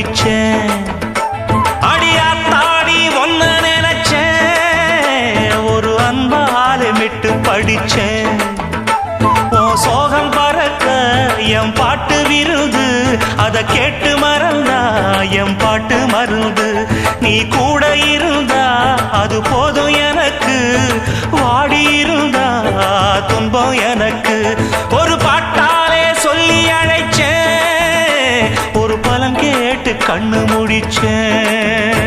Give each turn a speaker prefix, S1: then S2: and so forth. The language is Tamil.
S1: முடிச்சேன். அடியாத்தாடி ஒன்ன நினைச்சேன், ஒரு அன்பால விட்டு படிச்சேன். ஓ சோகம் பறக்க என் பாட்டு விருது, அத கேட்டு மறந்தா என் பாட்டு மருந்து. நீ கூட இருந்தா அது போதும் எனக்கு, வாடி இருந்தா துன்பம் எனக்கு. ஒரு பாட்டாலே சொல்லி அழைச்சேன், ஒரு பலன் கேட்டு கண்ணு முடிச்சேன்.